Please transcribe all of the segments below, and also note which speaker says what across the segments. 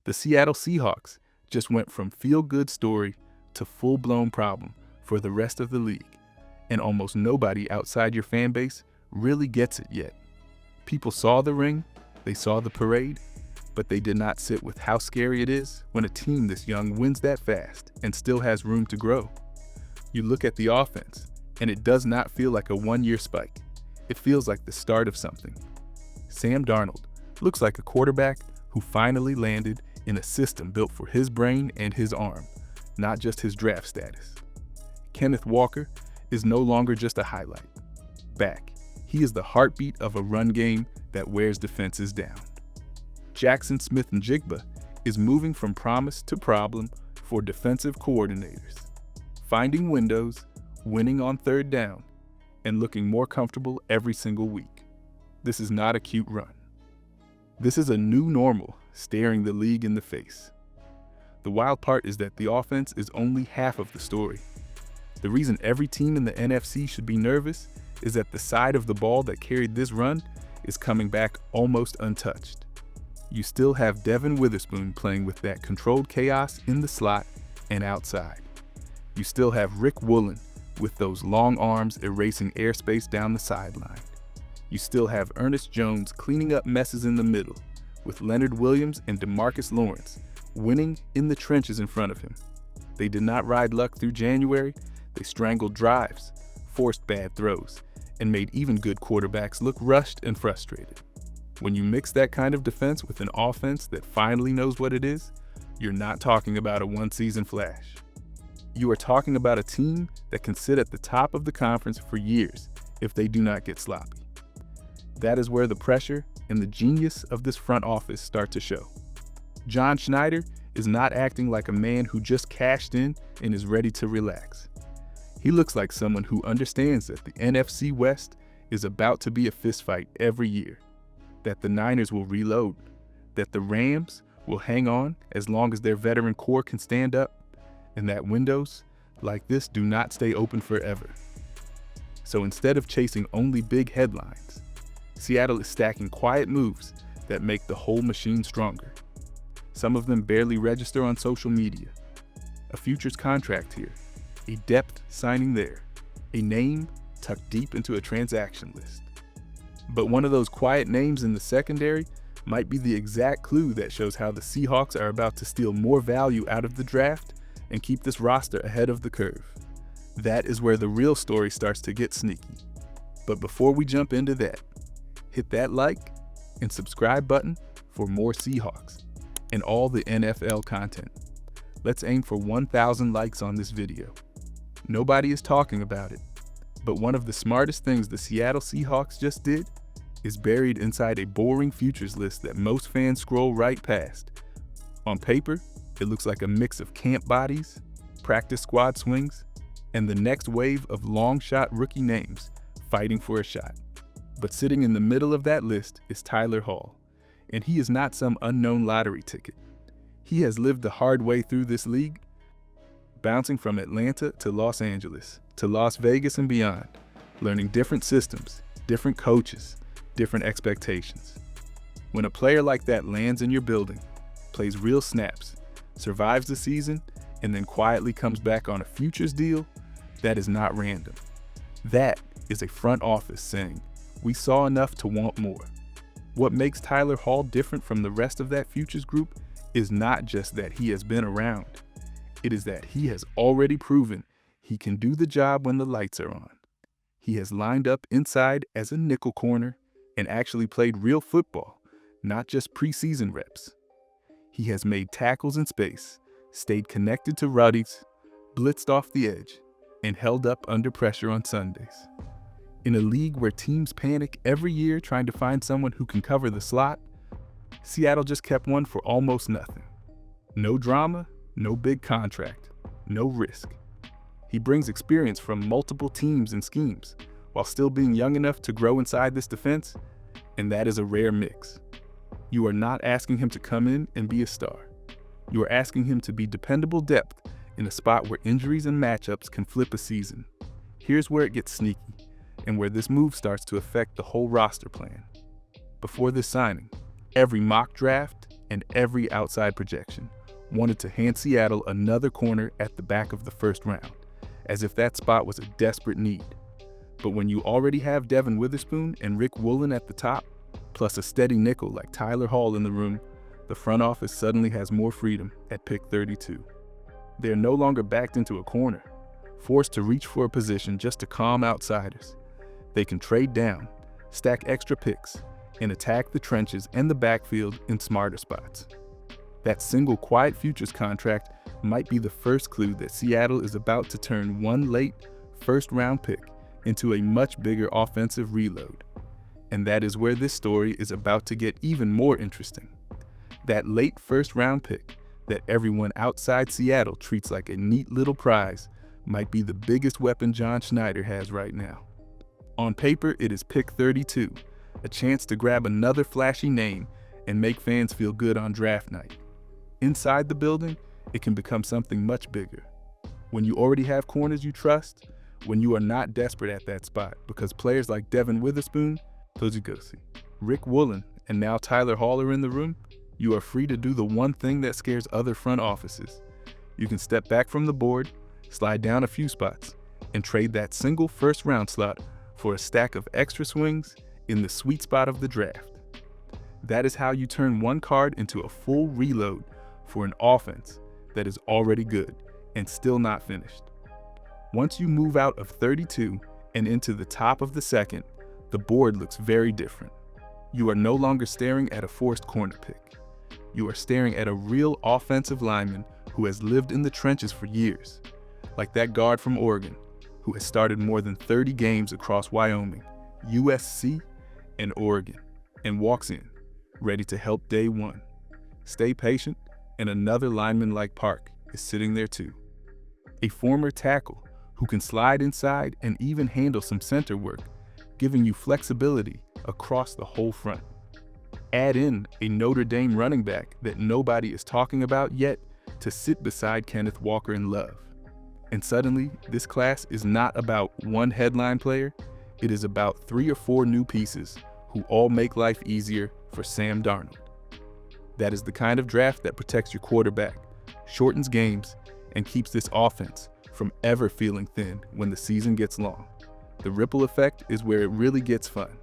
Speaker 1: The Seattle Seahawks just went from feel-good story to full-blown problem for the rest of the league, and almost nobody outside your fan base really gets it yet. People saw the ring, they saw the parade, but they did not sit with how scary it is when a team this young wins that fast and still has room to grow. You look at the offense, and it does not feel like a one-year spike. It feels like the start of something. Sam Darnold looks like a quarterback who finally landed in a system built for his brain and his arm, not just his draft status. Kenneth Walker is no longer just a highlight. Back, he is the heartbeat of a run game that wears defenses down. Jackson Smith-Njigba is moving from promise to problem for defensive coordinators, finding windows, winning on third down, and looking more comfortable every single week. This is not a cute run. This is a new normal staring the league in the face. The wild part is that the offense is only half of the story. The reason every team in the NFC should be nervous is that the side of the ball that carried this run is coming back almost untouched. You still have Devin Witherspoon playing with that controlled chaos in the slot and outside. You still have Rick Woolen with those long arms erasing airspace down the sideline. You still have Ernest Jones cleaning up messes in the middle, with Leonard Williams and DeMarcus Lawrence winning in the trenches in front of him. They did not ride luck through January, they strangled drives, forced bad throws, and made even good quarterbacks look rushed and frustrated. When you mix that kind of defense with an offense that finally knows what it is, you're not talking about a one-season flash. You are talking about a team that can sit at the top of the conference for years if they do not get sloppy. That is where the pressure and the genius of this front office start to show. John Schneider is not acting like a man who just cashed in and is ready to relax. He looks like someone who understands that the NFC West is about to be a fistfight every year, that the Niners will reload, that the Rams will hang on as long as their veteran core can stand up, and that windows like this do not stay open forever. So instead of chasing only big headlines, Seattle is stacking quiet moves that make the whole machine stronger. Some of them barely register on social media. A futures contract here, a depth signing there, a name tucked deep into a transaction list. But one of those quiet names in the secondary might be the exact clue that shows how the Seahawks are about to steal more value out of the draft and keep this roster ahead of the curve. That is where the real story starts to get sneaky. But before we jump into that, hit that like and subscribe button for more Seahawks and all the NFL content. Let's aim for 1,000 likes on this video. Nobody is talking about it, but one of the smartest things the Seattle Seahawks just did is buried inside a boring futures list that most fans scroll right past. On paper, it looks like a mix of camp bodies, practice squad swings, and the next wave of long shot rookie names fighting for a shot. But sitting in the middle of that list is Tyler Hall, and he is not some unknown lottery ticket. He has lived the hard way through this league, bouncing from Atlanta to Los Angeles, to Las Vegas and beyond, learning different systems, different coaches, different expectations. When a player like that lands in your building, plays real snaps, survives the season, and then quietly comes back on a futures deal, that is not random. That is a front office saying, we saw enough to want more. What makes Tyler Hall different from the rest of that futures group is not just that he has been around. It is that he has already proven he can do the job when the lights are on. He has lined up inside as a nickel corner and actually played real football, not just preseason reps. He has made tackles in space, stayed connected to ruddies, blitzed off the edge, and held up under pressure on Sundays. In a league where teams panic every year trying to find someone who can cover the slot, Seattle just kept one for almost nothing. No drama, no big contract, no risk. He brings experience from multiple teams and schemes, while still being young enough to grow inside this defense, and that is a rare mix. You are not asking him to come in and be a star. You are asking him to be dependable depth in a spot where injuries and matchups can flip a season. Here's where it gets sneaky, and where this move starts to affect the whole roster plan. Before this signing, every mock draft, and every outside projection wanted to hand Seattle another corner at the back of the first round, as if that spot was a desperate need. But when you already have Devin Witherspoon and Rick Woolen at the top, plus a steady nickel like Tyler Hall in the room, the front office suddenly has more freedom at pick 32. They are no longer backed into a corner, forced to reach for a position just to calm outsiders. They can trade down, stack extra picks, and attack the trenches and the backfield in smarter spots. That single quiet futures contract might be the first clue that Seattle is about to turn one late first-round pick into a much bigger offensive reload. And that is where this story is about to get even more interesting. That late first-round pick that everyone outside Seattle treats like a neat little prize might be the biggest weapon John Schneider has right now. On paper, it is pick 32, a chance to grab another flashy name and make fans feel good on draft night. Inside the building, it can become something much bigger. When you already have corners you trust, when you are not desperate at that spot, because players like Devin Witherspoon, Rick Woolen, and now Tyler Hall are in the room, you are free to do the one thing that scares other front offices. You can step back from the board, slide down a few spots, and trade that single first-round slot for a stack of extra swings in the sweet spot of the draft. That is how you turn one card into a full reload for an offense that is already good and still not finished. Once you move out of 32 and into the top of the second, the board looks very different. You are no longer staring at a forced corner pick. You are staring at a real offensive lineman who has lived in the trenches for years, like that guard from Oregon, who has started more than 30 games across Wyoming, USC, and Oregon, and walks in, ready to help day one. Stay patient, and another lineman like Park is sitting there too. A former tackle who can slide inside and even handle some center work, giving you flexibility across the whole front. Add in a Notre Dame running back that nobody is talking about yet to sit beside Kenneth Walker in Love. And suddenly, this class is not about one headline player, it is about 3 or 4 new pieces who all make life easier for Sam Darnold. That is the kind of draft that protects your quarterback, shortens games, and keeps this offense from ever feeling thin when the season gets long. The ripple effect is where it really gets fun.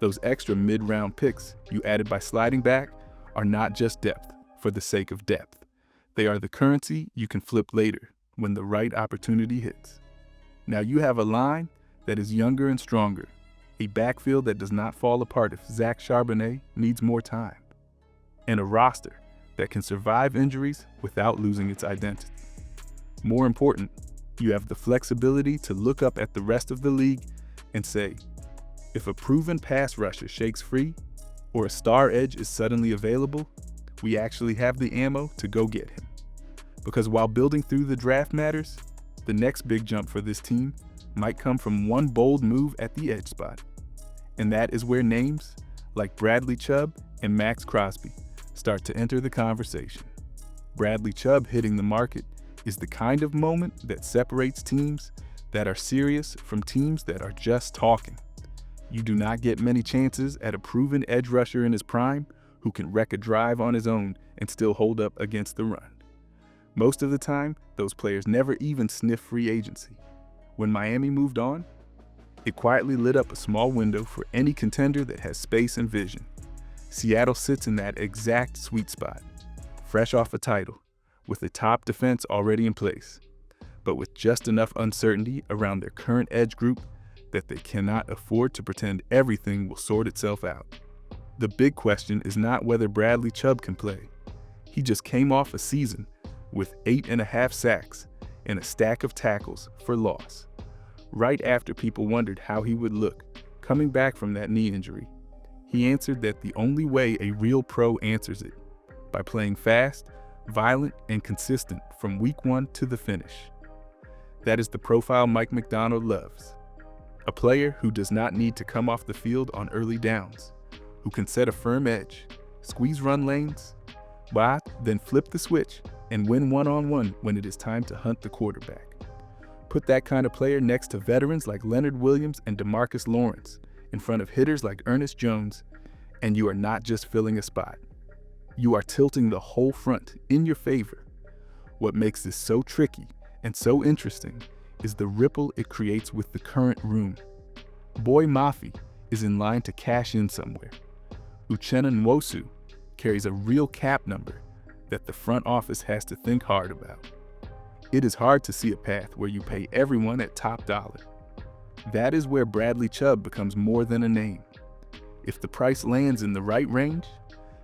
Speaker 1: Those extra mid-round picks you added by sliding back are not just depth for the sake of depth. They are the currency you can flip later when the right opportunity hits. Now you have a line that is younger and stronger, a backfield that does not fall apart if Zach Charbonnet needs more time, and a roster that can survive injuries without losing its identity. More important, you have the flexibility to look up at the rest of the league and say, if a proven pass rusher shakes free, or a star edge is suddenly available, we actually have the ammo to go get him. Because while building through the draft matters, the next big jump for this team might come from one bold move at the edge spot. And that is where names like Bradley Chubb and Max Crosby start to enter the conversation. Bradley Chubb hitting the market is the kind of moment that separates teams that are serious from teams that are just talking. You do not get many chances at a proven edge rusher in his prime who can wreck a drive on his own and still hold up against the run. Most of the time, those players never even sniff free agency. When Miami moved on, it quietly lit up a small window for any contender that has space and vision. Seattle sits in that exact sweet spot, fresh off a title, with a top defense already in place, but with just enough uncertainty around their current edge group that they cannot afford to pretend everything will sort itself out. The big question is not whether Bradley Chubb can play. He just came off a season with 8.5 sacks and a stack of tackles for loss. Right after people wondered how he would look coming back from that knee injury, he answered that the only way a real pro answers it, by playing fast, violent, and consistent from week 1 to the finish. That is the profile Mike Macdonald loves. A player who does not need to come off the field on early downs, who can set a firm edge, squeeze run lanes, then flip the switch and win one-on-one when it is time to hunt the quarterback. Put that kind of player next to veterans like Leonard Williams and DeMarcus Lawrence, in front of hitters like Ernest Jones, and you are not just filling a spot. You are tilting the whole front in your favor. What makes this so tricky and so interesting is the ripple it creates with the current room. Boy mcafee is in line to cash in somewhere. Uchenna Nwosu carries a real cap number that the front office has to think hard about. It is hard to see a path where you pay everyone at top dollar. That is where Bradley Chubb becomes more than a name. If the price lands in the right range,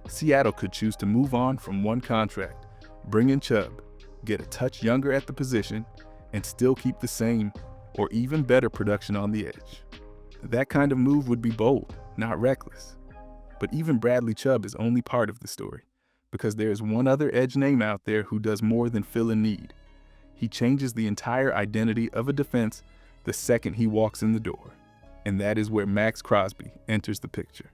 Speaker 1: Seattle could choose to move on from one contract, bring in Chubb, get a touch younger at the position, and still keep the same or even better production on the edge. That kind of move would be bold, not reckless. But even Bradley Chubb is only part of the story, because there is one other edge name out there who does more than fill a need. He changes the entire identity of a defense the second he walks in the door, and that is where Max Crosby enters the picture.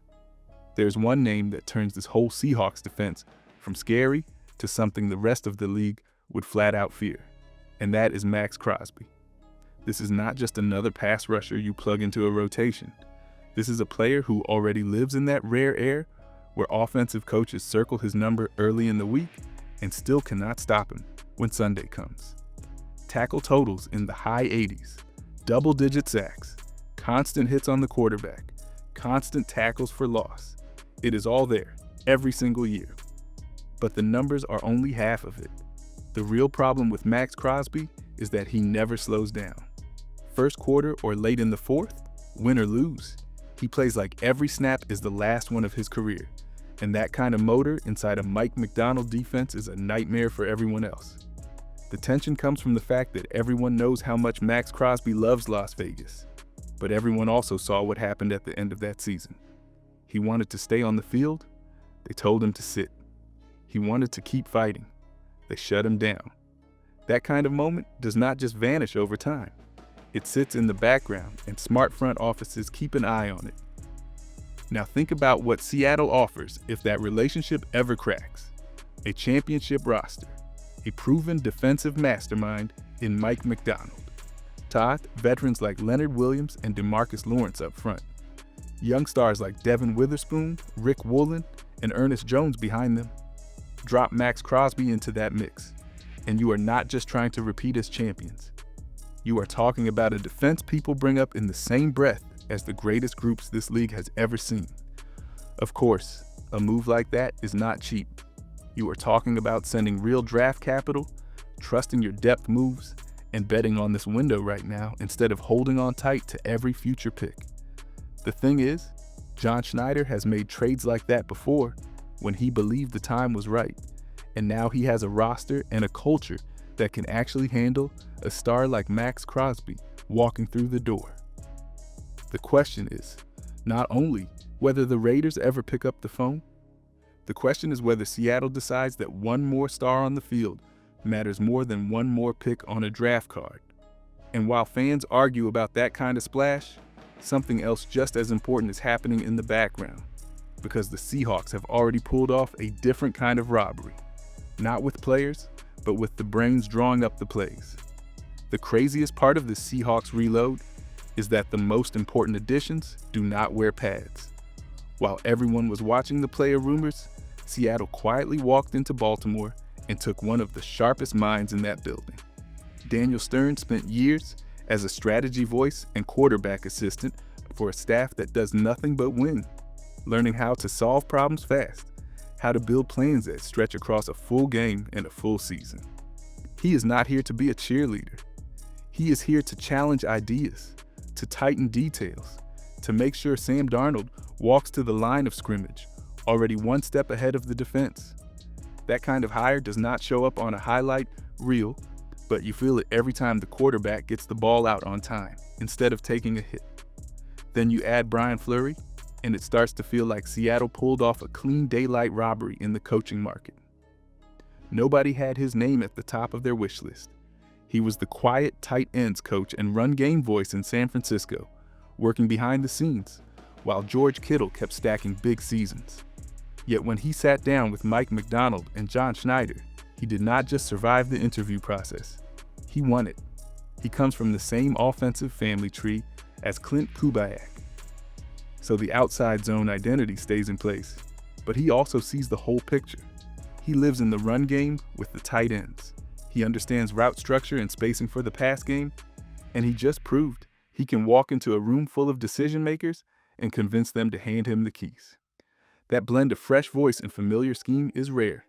Speaker 1: There's one name that turns this whole Seahawks defense from scary to something the rest of the league would flat out fear, and that is Max Crosby. This is not just another pass rusher you plug into a rotation. This is a player who already lives in that rare air where offensive coaches circle his number early in the week and still cannot stop him when Sunday comes. Tackle totals in the high 80s, double-digit sacks, constant hits on the quarterback, constant tackles for loss. It is all there, every single year. But the numbers are only half of it. The real problem with Max Crosby is that he never slows down. First quarter or late in the fourth, win or lose, he plays like every snap is the last one of his career. And that kind of motor inside a Mike Macdonald defense is a nightmare for everyone else. The tension comes from the fact that everyone knows how much Max Crosby loves Las Vegas. But everyone also saw what happened at the end of that season. He wanted to stay on the field. They told him to sit. He wanted to keep fighting. They shut him down. That kind of moment does not just vanish over time. It sits in the background, and smart front offices keep an eye on it. Now think about what Seattle offers if that relationship ever cracks. A championship roster, a proven defensive mastermind in Mike Macdonald. Todd, veterans like Leonard Williams and DeMarcus Lawrence up front. Young stars like Devin Witherspoon, Rick Woolen, and Ernest Jones behind them. Drop Max Crosby into that mix, and you are not just trying to repeat as champions. You are talking about a defense people bring up in the same breath as the greatest groups this league has ever seen. Of course, a move like that is not cheap. You are talking about sending real draft capital, trusting your depth moves, and betting on this window right now instead of holding on tight to every future pick. The thing is, John Schneider has made trades like that before when he believed the time was right, and now he has a roster and a culture that can actually handle a star like Max Crosby walking through the door. The question is not only whether the Raiders ever pick up the phone, the question is whether Seattle decides that one more star on the field matters more than one more pick on a draft card. And while fans argue about that kind of splash, something else just as important is happening in the background, because the Seahawks have already pulled off a different kind of robbery, not with players, but with the brains drawing up the plays. The craziest part of the Seahawks reload is that the most important additions do not wear pads. While everyone was watching the player rumors, Seattle quietly walked into Baltimore and took one of the sharpest minds in that building. Daniel Stern spent years as a strategy voice and quarterback assistant for a staff that does nothing but win, learning how to solve problems fast, how to build plans that stretch across a full game and a full season. He is not here to be a cheerleader. He is here to challenge ideas, to tighten details, to make sure Sam Darnold walks to the line of scrimmage, already one step ahead of the defense. That kind of hire does not show up on a highlight reel, but you feel it every time the quarterback gets the ball out on time, instead of taking a hit. Then you add Brian Fleury, and it starts to feel like Seattle pulled off a clean daylight robbery in the coaching market. Nobody had his name at the top of their wish list. He was the quiet tight ends coach and run game voice in San Francisco, working behind the scenes, while George Kittle kept stacking big seasons. Yet when he sat down with Mike Macdonald and John Schneider, he did not just survive the interview process. He won it. He comes from the same offensive family tree as Clint Kubiak. So the outside zone identity stays in place, but he also sees the whole picture. He lives in the run game with the tight ends. He understands route structure and spacing for the pass game, and he just proved he can walk into a room full of decision makers and convince them to hand him the keys. That blend of fresh voice and familiar scheme is rare,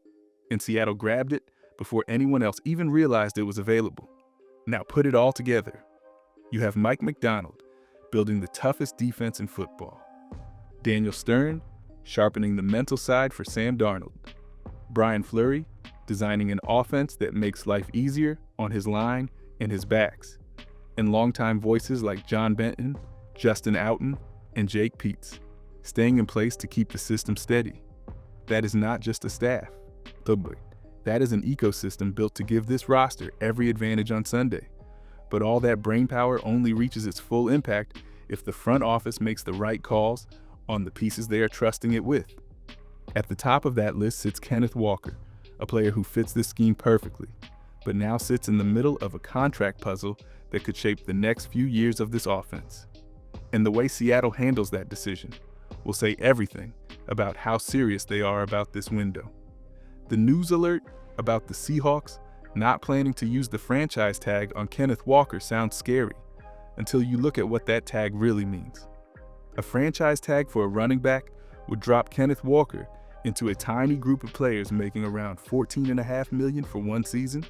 Speaker 1: and Seattle grabbed it before anyone else even realized it was available. Now put it all together. You have Mike Macdonald building the toughest defense in football. Daniel Stern sharpening the mental side for Sam Darnold. Brian Fleury designing an offense that makes life easier on his line and his backs. And longtime voices like John Benton, Justin Outen, and Jake Peets staying in place to keep the system steady. That is not just a staff. That is an ecosystem built to give this roster every advantage on Sunday. But all that brainpower only reaches its full impact if the front office makes the right calls on the pieces they are trusting it with. At the top of that list sits Kenneth Walker, a player who fits this scheme perfectly, but now sits in the middle of a contract puzzle that could shape the next few years of this offense. And the way Seattle handles that decision will say everything about how serious they are about this window. The news alert about the Seahawks not planning to use the franchise tag on Kenneth Walker sounds scary until you look at what that tag really means. A franchise tag for a running back would drop Kenneth Walker into a tiny group of players making around $14.5 million for one season,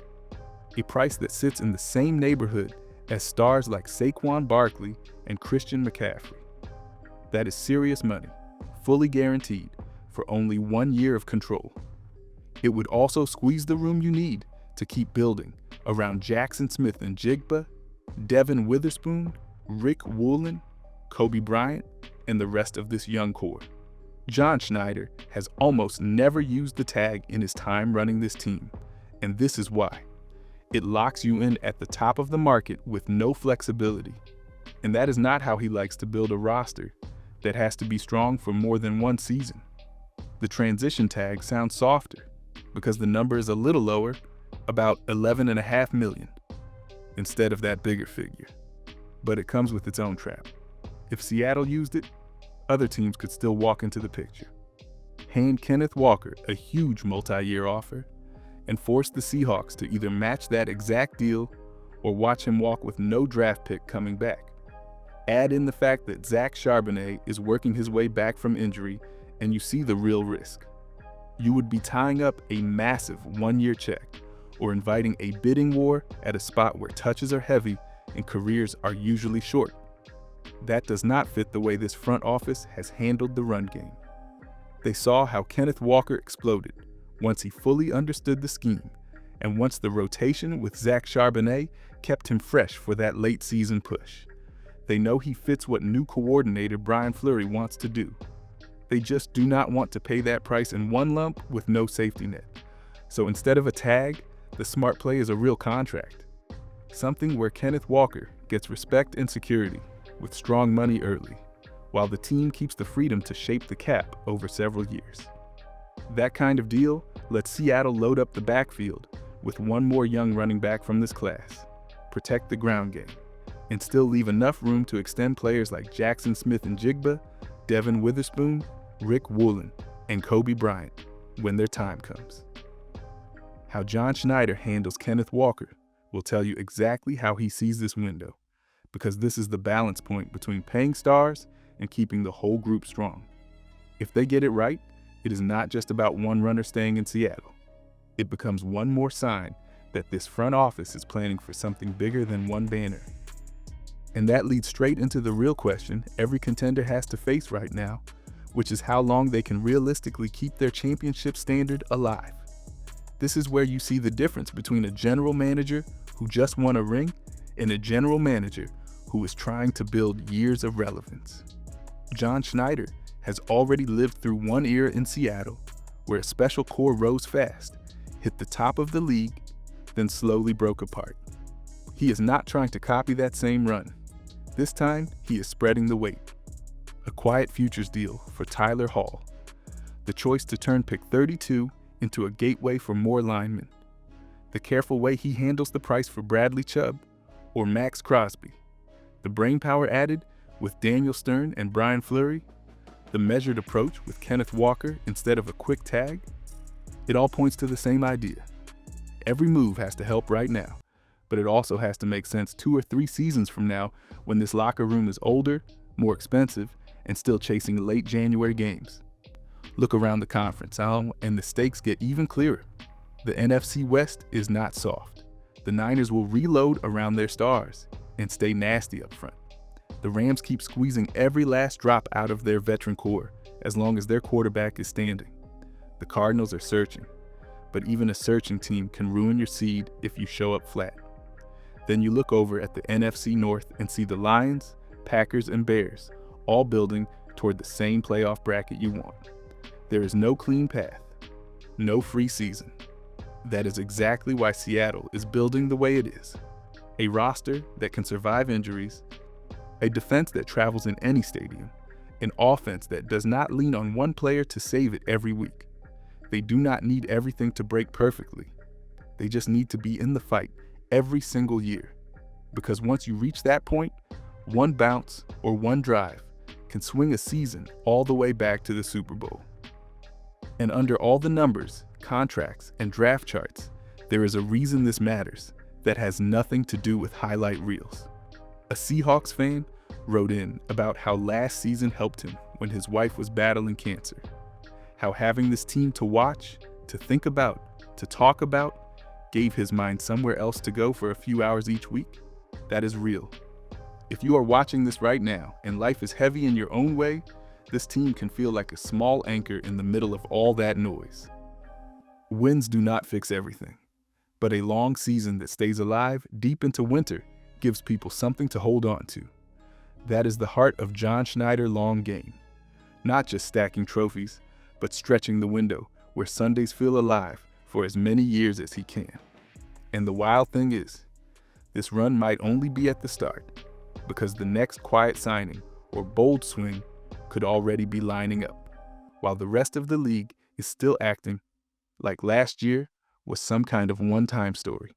Speaker 1: a price that sits in the same neighborhood as stars like Saquon Barkley and Christian McCaffrey. That is serious money, fully guaranteed, for only 1 year of control. It would also squeeze the room you need to keep building around Jackson Smith and Jigba, Devin Witherspoon, Rick Woolen, Kobe Bryant, and the rest of this young core. John Schneider has almost never used the tag in his time running this team, and this is why. It locks you in at the top of the market with no flexibility. And that is not how he likes to build a roster that has to be strong for more than one season. The transition tag sounds softer because the number is a little lower, about $11.5 million, instead of that bigger figure. But it comes with its own trap. If Seattle used it, other teams could still walk into the picture. Hand Kenneth Walker a huge multi-year offer and force the Seahawks to either match that exact deal or watch him walk with no draft pick coming back. Add in the fact that Zach Charbonnet is working his way back from injury, and you see the real risk. You would be tying up a massive 1-year check or inviting a bidding war at a spot where touches are heavy and careers are usually short. That does not fit the way this front office has handled the run game. They saw how Kenneth Walker exploded once he fully understood the scheme, and once the rotation with Zach Charbonnet kept him fresh for that late season push. They know he fits what new coordinator Brian Fleury wants to do. They just do not want to pay that price in one lump with no safety net. So instead of a tag, the smart play is a real contract. Something where Kenneth Walker gets respect and security with strong money early, while the team keeps the freedom to shape the cap over several years. That kind of deal lets Seattle load up the backfield with one more young running back from this class, protect the ground game, and still leave enough room to extend players like Jackson Smith and Jigba, Devin Witherspoon, Rick Woolen, and Kobe Bryant when their time comes. How John Schneider handles Kenneth Walker will tell you exactly how he sees this window, because this is the balance point between paying stars and keeping the whole group strong. If they get it right, it is not just about one runner staying in Seattle. It becomes one more sign that this front office is planning for something bigger than one banner. And that leads straight into the real question every contender has to face right now, which is how long they can realistically keep their championship standard alive. This is where you see the difference between a general manager who just won a ring and a general manager who is trying to build years of relevance. John Schneider has already lived through one era in Seattle where a special core rose fast, hit the top of the league, then slowly broke apart. He is not trying to copy that same run. This time, he is spreading the weight. A quiet futures deal for Tyler Hall. The choice to turn pick 32 into a gateway for more linemen. The careful way he handles the price for Bradley Chubb or Max Crosby. The brainpower added with Daniel Stern and Brian Fleury. The measured approach with Kenneth Walker instead of a quick tag. It all points to the same idea. Every move has to help right now, but it also has to make sense 2 or 3 seasons from now when this locker room is older, more expensive, and still chasing late January games. Look around the conference, and the stakes get even clearer. The NFC West is not soft. The Niners will reload around their stars and stay nasty up front. The Rams keep squeezing every last drop out of their veteran core as long as their quarterback is standing. The Cardinals are searching, but even a searching team can ruin your seed if you show up flat. Then you look over at the NFC North and see the Lions, Packers, and Bears all building toward the same playoff bracket you want. There is no clean path, no free season. That is exactly why Seattle is building the way it is. A roster that can survive injuries, a defense that travels in any stadium, an offense that does not lean on one player to save it every week. They do not need everything to break perfectly. They just need to be in the fight every single year. Because once you reach that point, one bounce or one drive can swing a season all the way back to the Super Bowl. And under all the numbers, contracts, and draft charts, there is a reason this matters that has nothing to do with highlight reels. A Seahawks fan wrote in about how last season helped him when his wife was battling cancer. How having this team to watch, to think about, to talk about, gave his mind somewhere else to go for a few hours each week. That is real. If you are watching this right now and life is heavy in your own way, this team can feel like a small anchor in the middle of all that noise. Wins do not fix everything, but a long season that stays alive deep into winter gives people something to hold on to. That is the heart of John Schneider long game. Not just stacking trophies, but stretching the window where Sundays feel alive for as many years as he can. And the wild thing is, this run might only be at the start, because the next quiet signing or bold swing could already be lining up, while the rest of the league is still acting like last year was some kind of one-time story.